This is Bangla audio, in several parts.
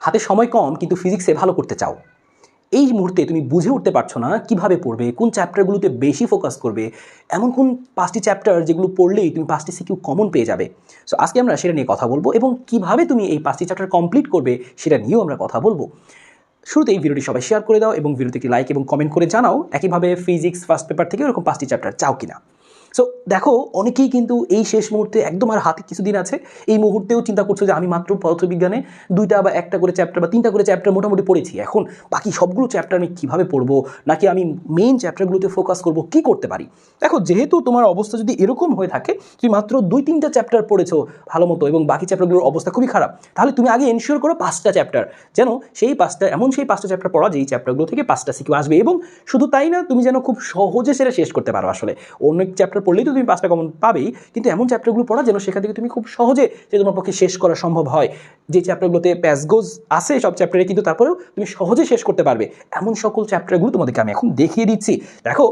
হাতে সময় কম কিন্তু ফিজিক্সে ভালো করতে চাও, এই মুহূর্তে তুমি বুঝে উঠতে পারছো না কিভাবে পড়বে, কোন চ্যাপ্টারগুলোতে বেশি ফোকাস করবে, এমন কোন 5টি চ্যাপ্টার যেগুলো পড়লেই তুমি 5টি সিকিউ কমন পেয়ে যাবে। সো আজকে আমরা সেটা নিয়ে কথা বলবো এবং কিভাবে তুমি এই 5টি চ্যাপ্টার কমপ্লিট করবে সেটা নিয়েও আমরা কথা বলবো। শুরুতে এই ভিডিওটি সবাই শেয়ার করে দাও এবং ভিডিওতে একটি লাইক এবং কমেন্ট করে জানাও একইভাবে ফিজিক্স ফার্স্ট পেপার থেকে এরকম 5টি চ্যাপ্টার চাও কিনা। সো দেখো, অনেকেই কিন্তু এই শেষ মুহূর্তে একদম আর হাতে কিছুদিন আছে, এই মুহূর্তেও চিন্তা করছো যে আমি মাত্র পদার্থবিজ্ঞানে 2টা বা 1টা করে চ্যাপ্টার বা 3টা করে চ্যাপ্টার মোটামুটি পড়েছি, এখন বাকি সবগুলো চ্যাপ্টার আমি কীভাবে পড়বো, নাকি আমি মেইন চ্যাপ্টারগুলোতে ফোকাস করবো, কি করতে পারি। দেখো, যেহেতু তোমার অবস্থা যদি এরকম হয়ে থাকে, তুমি মাত্র 2-3টা চ্যাপ্টার পড়েছো ভালো মতো এবং বাকি চ্যাপ্টারগুলোর অবস্থা খুবই খারাপ, তাহলে তুমি আগে এনশিওর করো 5টা চ্যাপ্টার, যেন সেই 5টা চ্যাপ্টার পড়া যেই চ্যাপ্টারগুলো থেকে 5টা সিকিউ আসবে। এবং শুধু তাই না, তুমি যেন খুব সহজে সেটা শেষ করতে পারো। আসলে অনেক চ্যাপ্টার পড়লেই তো তুমি 5টা কমন পাবেই, কিন্তু এমন চ্যাপ্টারগুলো পড়া যেন সেখান থেকে তুমি খুব সহজে যে তোমার পক্ষে শেষ করা সম্ভব হয়। যে চ্যাপ্টারগুলোতে প্যাসগোজ আছে সব চ্যাপ্টারে, কিন্তু তারপরেও তুমি সহজে শেষ করতে পারবে, এমন সকল চ্যাপ্টারগুলো তোমাদেরকে আমি এখন দেখিয়ে দিচ্ছি। দেখো,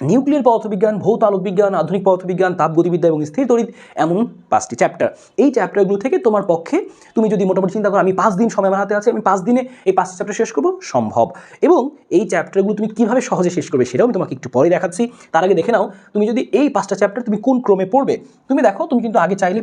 নিউক্লিয়ার পদার্থবিজ্ঞান, ভৌত আলোকবিজ্ঞান, আধুনিক পদার্থবিজ্ঞান, তাপগতিবিদ্যা এবং স্থির তড়িৎ, এমন 5টি চ্যাপ্টার। এই চ্যাপ্টারগুলো থেকে তোমার পক্ষে তুমি যদি মোটামুটি চিন্তা করো আমি 5 দিন সময় আমার হাতে আছে, আমি 5 দিনে এই 5টি চ্যাপ্টার শেষ করবো, সম্ভব। এবং এই চ্যাপ্টারগুলো তুমি কীভাবে সহজে শেষ করবে সেটাও আমি তোমাকে একটু পরে দেখাচ্ছি। তার আগে দেখে নাও, তুমি যদি এই 5টা চ্যাপ্টার তুমি কোন ক্রমে পড়বে। তুমি দেখো, তুমি কিন্তু আগে চাইলে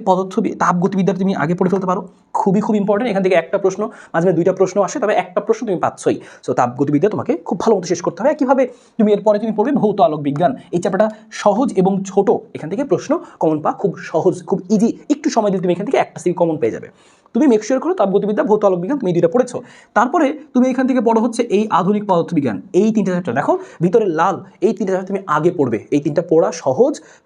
তাপগতিবিদ্যা তুমি আগে পড়ে ফেলতে পারো, খুবই ইম্পর্টেন্ট। এখান থেকে একটা প্রশ্ন, মাঝে 2টা প্রশ্ন আসে, তবে একটা প্রশ্ন তুমি পাচ্ছই। সো তাপগতিবিদ্যা তোমাকে খুব ভালো মতো শেষ করতে হবে। কীভাবে তুমি এরপরে তুমি পড়বে ভৌত আলোকবিজ্ঞান, এই চ্যাপ্টারটা সহজ এবং ছোট, এখান থেকে প্রশ্ন কমন পা খুব সহজ, খুব ইজি, একটু সময় দিলে তুমি এখান থেকে একটা সিকিউ কমন পেয়ে যাবে। তুমি মেক শিওর করো তাপগতিবিদ্যা, ভৌত আলোকবিজ্ঞান তুমি এই 2টা পড়েছো। তারপরে তুমি এখান থেকে পড়ো হচ্ছে এই আধুনিক পদার্থবিজ্ঞান, এই 3টা চ্যাপ্টার। দেখো ভিতরে লাল, এই 3টা চ্যাপ্টার তুমি আগে পড়বে। এই 3টা পড়া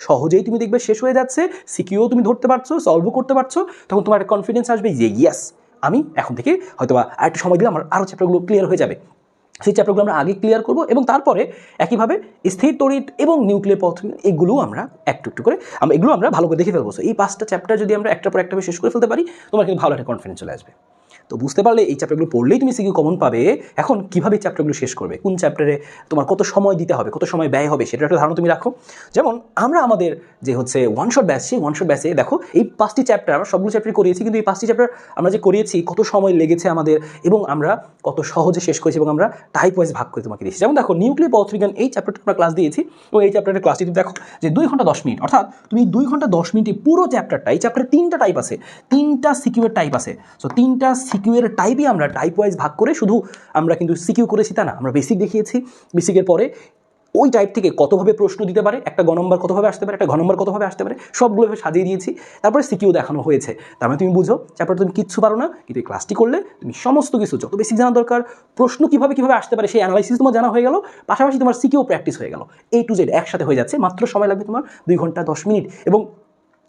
সহজেই তুমি দেখবে শেষ হয়ে যাচ্ছে, সিকিউও তুমি ধরতে পারছো, সলভও করতে পারছো। তখন তোমার একটা কনফিডেন্স আসবে যে ইয়েস, আমি এখন থেকে হয়তো বা আরেকটু সময় দিলে আমার আরও চ্যাপ্টারগুলো ক্লিয়ার হয়ে যাবে। সেই চ্যাপ্টারগুলো আমরা আগে ক্লিয়ার করবো এবং তারপরে একইভাবে স্থির তড়িৎ এবং নিউক্লিয়ার পদার্থবিজ্ঞান, এগুলোও আমরা একটু করে এগুলো আমরা ভালো করে দেখে ফেলবো। এই 5টা চ্যাপ্টার যদি আমরা একটার পর একটা শেষ করে ফেলতে পারি, তোমার কিন্তু ভালো একটা কনফিডেন্স চলে আসবে। তো বুঝতে পারলে এই চ্যাপ্টারগুলো পড়লেই তুমি সিকিউ কমন পাবে। এখন কীভাবে এই চ্যাপ্টারগুলো শেষ করবে, কোন চ্যাপ্টারে তোমার কত সময় দিতে হবে, কত সময় ব্যয় হবে, সেটা একটা ধারণা তুমি রাখো। যেমন আমরা আমাদের যে হচ্ছে ওয়ান শট ব্যাচ, সেই ওয়ান শট ব্যাচে দেখো এই 5টি চ্যাপ্টার আমরা সবগুলো চ্যাপ্টারই করিয়েছি, কিন্তু এই 5টি চ্যাপ্টার আমরা যে করিয়েছি কত সময় লেগেছে আমাদের এবং আমরা কত সহজে শেষ করেছি এবং আমরা টাইপ ওয়াইজ ভাগ করে তোমাকে দিয়েছি। যেমন দেখো, নিউক্লিয়ার পদার্থবিজ্ঞান এই চ্যাপ্টারটা আমরা ক্লাস দিয়েছি এবং এই চ্যাপ্টারের ক্লাসটি তুমি দেখো যে 2 ঘন্টা 10 মিনিট, অর্থাৎ তুমি 2 ঘন্টা 10 মিনিটে পুরো চ্যাপ্টারটা, এই চ্যাপ্টারে 3টা টাইপ আছে, 3টা সিকিউয়ের টাইপ আছে। সো 3টা সিকিউয়ের টাইপই আমরা টাইপ ওয়াইজ ভাগ করে শুধু আমরা কিন্তু সিকিউ করেছি তা না, আমরা বেসিক দেখিয়েছি। বেসিকের পরে ওই টাইপ থেকে কতভাবে প্রশ্ন দিতে পারে, একটা গ নম্বর কতভাবে আসতে পারে, একটা ঘ নম্বর কতভাবে আসতে পারে, সবগুলো সাজিয়ে দিয়েছি। তারপরে সিকিউ দেখানো হয়েছে। তার মানে তুমি বুঝো চ্যাপ্টার তুমি কিচ্ছু পারো না, কিন্তু এই ক্লাসটি করলে তুমি সমস্ত কিছু, যত বেসিক জানা দরকার, প্রশ্ন কীভাবে আসতে পারে সেই অ্যানালাইসিস তোমার জানা হয়ে গেল, পাশাপাশি তোমার সিকিউ প্র্যাকটিস হয়ে গেল। A to Z একসাথে হয়ে যাচ্ছে, মাত্র সময় লাগবে তোমার 2 ঘন্টা 10 মিনিট। এবং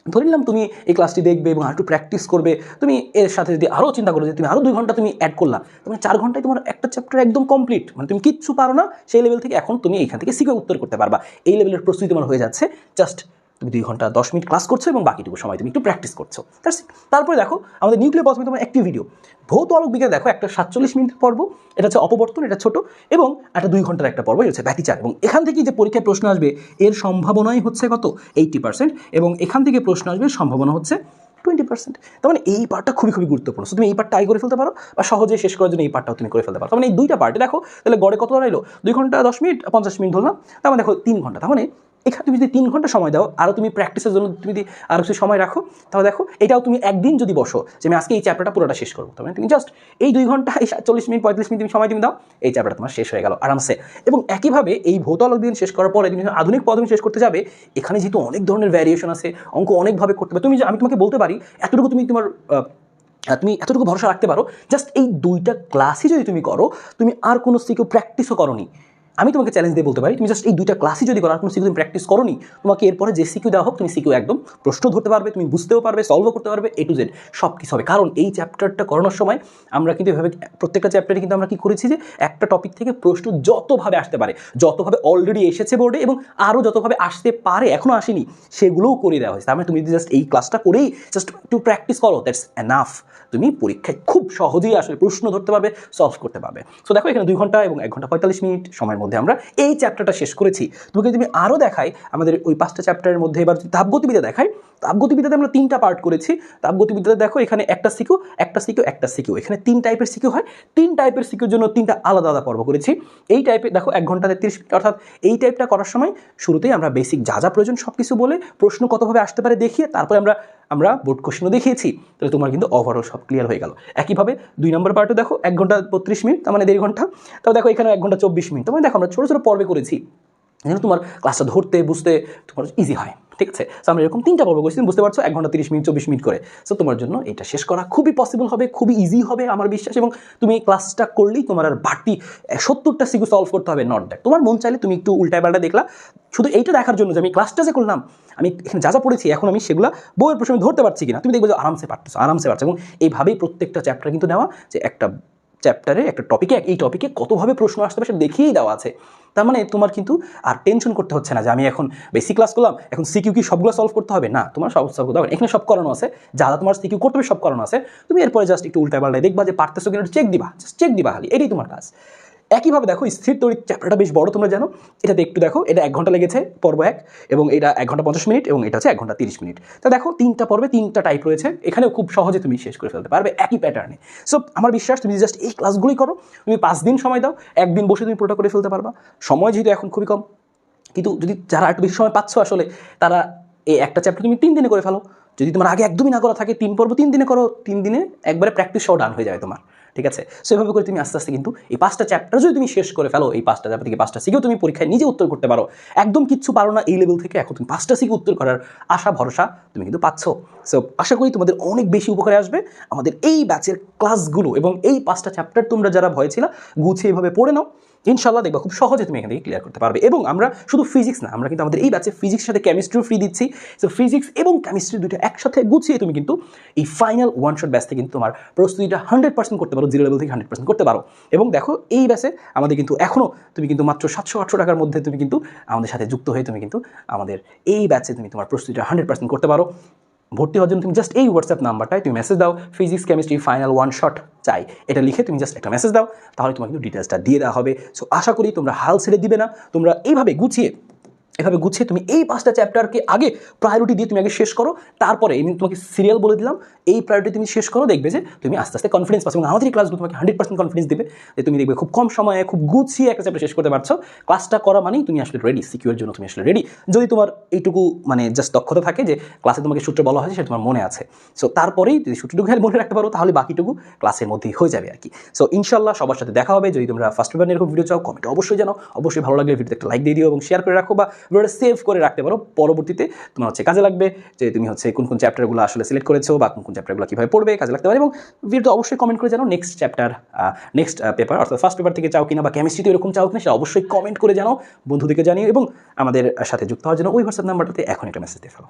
ধরে নিলাম তুমি এই ক্লাসটি দেখবে এবং আরেকটু প্র্যাকটিস করবে, তুমি এর সাথে যদি আরও চিন্তা করো যে তুমি আরও 2 ঘন্টা তুমি অ্যাড করলা, তুমি 4 ঘন্টায় তোমার একটা চ্যাপ্টার একদম কমপ্লিট। মানে তুমি কিচ্ছু পারো না সেই লেভেল থেকে এখন তুমি এইখান থেকে সিকিউ উত্তর করতে পারবা। এই লেভেলের প্রস্তুতি তোমার হয়ে যাচ্ছে। জাস্ট তুমি 2 ঘন্টা 10 মিনিট ক্লাস করছো এবং বাকিটুকু সময় তুমি একটু প্র্যাকটিস করছো। তারপরে দেখো আমাদের নিউক্লিয়ার পদার্থবিজ্ঞান তোমার একটি ভিডিও, ভৌত আলোকবিজ্ঞান দেখো একটা 47 মিনিটের পর্ব, এটা হচ্ছে অপবর্তন, এটা ছোট, এবং একটা 2 ঘন্টার একটা পর্ব, এটা হচ্ছে ব্যতিচার। এবং এখান থেকে যে পরীক্ষায় প্রশ্ন আসবে এর সম্ভাবনাই হচ্ছে কত, 80%, এবং এখান থেকে প্রশ্ন আসবে সম্ভাবনা হচ্ছে 20%। তার মানে এই পার্টটা খুবই গুরুত্বপূর্ণ। তুমি এই পার্টটা করে ফেলতে পারো বা সহজে শেষ করার জন্য এই পার্টটাও তুমি করে ফেলতে পারো। তার মানে এই 2টা পার্টে দেখো তাহলে গড়ে কত দাঁড়াইলো, 2 ঘন্টা 10 মিনিট 50 মিনিট ধরলাম, তার মানে দেখো 3 ঘন্টা। তার মানে এখানে তুমি যদি 3 ঘন্টা সময় দাও, আরও তুমি প্র্যাকটিসের জন্য তুমি যদি আরও কিছু সময় রাখো, তাহলে দেখো এটাও তুমি একদিন যদি বসো যে আমি আজকে এই চ্যাপ্টারটা পুরোটা শেষ করবো, তার মানে তুমি জাস্ট এই 2 ঘন্টা, এই 40 মিনিট 45 মিনিট তুমি সময় তুমি দাও, এই চ্যাপ্টারটা তোমার শেষ হয়ে গেল আরামসে। এবং একইভাবে এই ভৌত আলোকবিজ্ঞান শেষ করার পরে তুমি আধুনিক পদার্থবিজ্ঞান শেষ করতে যাবে, এখানে যেহেতু অনেক ধরনের ভ্যারিয়েশন আছে, অঙ্ক অনেকভাবে করতে হবে। আমি তোমাকে বলতে পারি এতটুকু তুমি এতটুকু ভরসা রাখতে পারো, জাস্ট এই 2টা ক্লাসই যদি তুমি করো, তুমি আর কোনো সিকিউ প্র্যাকটিসও করোনি, আমি তোমাকে চ্যালেঞ্জ দিয়ে বলতে পারি, তুমি জাস্ট এই 2টা ক্লাসই যদি করো, আর কোনো সিকিউ তুমি প্র্যাকটিস করোনি, তোমাকে এরপরে যে সিকিউ দেওয়া হোক তুমি সিকিউ একদম প্রশ্ন ধরতে পারবে, তুমি বুঝতেও পারবে, সলভও করতে পারবে, A to Z সব কিছু হবে। কারণ এই চ্যাপ্টারটা করানোর সময় আমরা কিন্তু এভাবে প্রত্যেকটা চ্যাপ্টারে কিন্তু আমরা কি করেছি যে একটা টপিক থেকে প্রশ্ন যতভাবে আসতে পারে, যতভাবে অলরেডি এসেছে বোর্ডে এবং আরও যতভাবে আসতে পারে এখনও আসেনি, সেগুলোও করে দেওয়া হয়েছে। তার মানে তুমি যদি জাস্ট এই ক্লাসটা করেই জাস্ট একটু প্র্যাকটিস করো, দ্যাটস এনাফ। তুমি পরীক্ষায় খুব সহজেই আসলে প্রশ্ন ধরতে পারবে, সলভ করতে পারবে। সো দেখো এখানে 2 ঘন্টা এবং 1 ঘন্টা 45 মিনিট সময়ের মধ্যে আমরা এই চ্যাপ্টারটা শেষ করেছি। তোমাকে তুমি আরও দেখাই আমাদের ওই 5টা চ্যাপ্টারের মধ্যে, এবার তাপগতিবিদ্যা দেখাই, তাপগতিবিদ্যাতে আমরা 3টা পার্ট করেছি। তাপগতিবিদ্যাতে দেখো এখানে একটা সিকিউ, একটা সিকিউ, একটা সিকিউ, এখানে 3 টাইপের সিকিউ হয়। 3 টাইপের সিকিউর জন্য 3টা আলাদা আলাদা পর্ব করেছি। এই টাইপে দেখো 1 ঘন্টা 33 মিনিট, অর্থাৎ এই টাইপটা করার সময় শুরুতেই আমরা বেসিক যা যা প্রয়োজন সব কিছু বলে প্রশ্ন কতভাবে আসতে পারে দেখিয়ে তারপরে আমরা বোর্ড কোশ্চেনও দেখিয়েছি। তাহলে তোমার কিন্তু ওভারঅল সব ক্লিয়ার হয়ে গেল। একইভাবে 2 নম্বর পার্টে দেখো 1 ঘন্টা 32 মিনিট, তার মানে 1.5 ঘন্টা। তাও দেখো এখানে 1 ঘন্টা 24 মিনিট। তার মানে দেখো আমরা ছোটো ছোটো পর্বে করেছি যেন তোমার ক্লাসটা ধরতে বুঝতে তোমার ইজি হয়, ঠিক আছে? সো আমরা এরকম 3টা পর্ব করেছি, বুঝতে পারছো, 1 ঘন্টা 30 মিনিট 24 মিনিট করে। সো তোমার জন্য এটা শেষ করা খুবই পসিবল হবে, খুবই ইজি হবে আমার বিশ্বাস। এবং তুমি এই ক্লাসটা করলেই তোমার আর বাড়তি 70টা সিকিউ সলভ করতে হবে নট দ্যাট। তোমার মন চাইলে তুমি একটু উল্টায় পাল্টা দেখলা শুধু এইটা দেখার জন্য যে আমি ক্লাসটা যে করলাম, আমি এখানে যা যা পড়েছি এখন আমি সেগুলো বইয়ের প্রশ্ন ধরতে পারছি কিনা, তুমি দেখবে যে আরামসে পারতেছো, আরামসে পারছো। এবং এইভাবেই প্রত্যেকটা চ্যাপ্টার কিন্তু নেওয়া, যে একটা চ্যাপ্টারে একটা টপিকে এই টপিকে কতভাবে প্রশ্ন আসতে পারে সেটা দেখিয়েই দেওয়া আছে। তার মানে তোমার কিন্তু আর টেনশন করতে হচ্ছে না যে আমি এখন বেসিক ক্লাস করলাম, এখন সিকিউ কি সবগুলো সলভ করতে হবে, না, তোমার সব সলভ করতে হবে। এখানে সব করানো আছে, যারা তোমার সিকিউ করতে হবে সব করানো আছে। তুমি এরপরে জাস্ট একটু উল্টায় পাল্টায় দেখবা যে পারতেছো কিনা, চেক দিবা, জাস্ট চেক দিবা খালি, এটাই তোমার কাজ। একইভাবে দেখো স্থির তড়িৎ চ্যাপ্টারটা বেশ বড়, তোমরা জানো। এটাতে একটু দেখো, এটা 1 ঘন্টা লেগেছে পর্ব 1, এবং এটা 1 ঘন্টা 50 মিনিট, এবং এটা হচ্ছে 1 ঘন্টা 30 মিনিট। তা দেখো 3টা পর্বে 3টা টাইপ রয়েছে, এখানেও খুব সহজে তুমি শেষ করে ফেলতে পারবে একই প্যাটার্নে। সো আমার বিশ্বাস তুমি জাস্ট এই ক্লাসগুলোই করো, তুমি 5 দিন সময় দাও, 1 দিন বসে তুমি পুরোটা করে ফেলতে পারবা। সময় যেহেতু এখন খুবই কম, কিন্তু যদি যারা একটু বেশি সময় পাচ্ছ আসলে, তারা এই একটা চ্যাপ্টার তুমি 3 দিনে করে ফেলো। যদি তোমার আগে একদমই না করা থাকে, 3 পর্ব 3 দিনে করো, 3 দিনে একবারে প্র্যাকটিস সহ ডান হয়ে যাবে তোমার, ঠিক আছে? সো এভাবে করে তুমি আস্তে আস্তে কিন্তু এই 5টা চ্যাপ্টার যদি তুমি শেষ করে ফেলো, এই 5টা চ্যাপ্টার থেকে 5টা সিকিউ তুমি পরীক্ষায় নিজে উত্তর করতে পারো, একদম কিচ্ছু পারো না এই লেভেল থেকে, এখন তুমি 5টা সিকিউ উত্তর করার আশা ভরসা তুমি কিন্তু পাচ্ছ। সো আশা করি তোমাদের অনেক বেশি উপকারে আসবে আমাদের এই ব্যাচের ক্লাসগুলো, এবং এই 5টা চ্যাপ্টার তোমরা যারা ভয় ছিল গুছিয়ে এভাবে পড়ে নাও, ইনশাল্লাহ দেখবা খুব সহজে তুমি এখান থেকে ক্লিয়ার করতে পারবে। এবং আমরা শুধু ফিজিক্স না, আমরা কিন্তু আমাদের এই ব্যাচে ফিজিক্সের সাথে কেমিস্ট্রিও ফ্রি দিচ্ছি। সো ফিজিক্স এবং কেমিস্ট্রি দুটো একসাথে গুছিয়ে তুমি কিন্তু এই ফাইনাল 1 শট ব্যাচে কিন্তু তোমার প্রস্তুতিটা 100% করতে পারো, 0 লেভেল থেকে 100% করতে পারো। এবং দেখো এই ব্যাচে আমাদের কিন্তু এখনও তুমি কিন্তু মাত্র 700-800 টাকার মধ্যে তুমি কিন্তু আমাদের সাথে যুক্ত হয়ে তুমি কিন্তু আমাদের এই ব্যাচে তুমি তোমার প্রস্তুতিটা 100% করতে পারো। ভর্তি হওয়ার জন্য তুমি জাস্ট এই হোয়াটসঅ্যাপ নাম্বারটায় তুমি মেসেজ দাও, ফিজিক্স কেমিস্ট্রি ফাইনাল 1 শট চাই, এটা লিখে তুমি জাস্ট একটা মেসেজ দাও, তাহলে তোমার কিন্তু ডিটেলসটা দিয়ে দেওয়া হবে। সো আশা করি তোমরা হাল ছেড়ে দিবে না, তোমরা এইভাবে গুছিয়ে তুমি এই 5টা চ্যাপ্টারকে আগে প্রায়োরিটি দিয়ে তুমি আগে শেষ করো, তারপরে আমি তোমাকে সিরিয়াল বলে দিলাম, এই প্রায়োরিটি তুমি শেষ করো, দেখবে যে তুমি আস্তে আস্তে কনফিডেন্স পাচ্ছ। এবং আমাদের এই ক্লাসগুলো তোমাকে 100% কনফিডেন্স দেবে যে তুমি দেখবে খুব কম সময়ে খুব গুছিয়ে একটা চ্যাপ্টার শেষ করতে পারছো। ক্লাসটা করা মানেই তুমি আসলে রেডি, সিকিউর জন্য তুমি আসলে রেডি। যদি তোমার এইটুকু মানে জাস্ট দক্ষতা থাকে যে ক্লাসে তোমাকে সূত্র বলা হয়েছে সেটা তোমার মনে আছে, সো তারপরেই যদি সূত্রটুকু মনে রাখতে পারো তাহলে বাকিটুকু ক্লাসের মধ্যেই হয়ে যাবে আর কি। সো ইনশাল্লাহ সবার সাথে দেখা হবে। যদি তোমরা ফার্স্ট পেপার এরকম ভিডিও চাও কমেন্টে অবশ্যই জানো, অবশ্যই ভালো লাগলে ভিডিওতে একটা লাইক দিয়ে দিও এবং শেয়ার করে রাখো, বা ভিডিওটা সেভ করে রাখতে পারো, পরবর্তীতে তোমার হচ্ছে কাজে লাগবে যে তুমি হচ্ছে কোন কোন চ্যাপ্টারগুলো আসলে সিলেক্ট করেছো বা কোন কোন চ্যাপ্টারগুলো কীভাবে পড়বে, কাজে লাগতে পারে। এবং ভিডিওতে অবশ্যই কমেন্ট করে জানো নেক্সট চ্যাপ্টার নেক্সট পেপার অর্থাৎ ফার্স্ট পেপার থেকে চাও কিনা, বা কেমিস্ট্রিতে এরকম চাও কিনা, সেটা অবশ্যই কমেন্ট করে জানাও, বন্ধুদেরকে জানিও, এবং আমাদের সাথে যুক্ত হওয়ার জন্য ওই হোয়াটসঅ্যাপ নাম্বারটাতে এখন একটা মেসেজ দিয়ে ফেলো।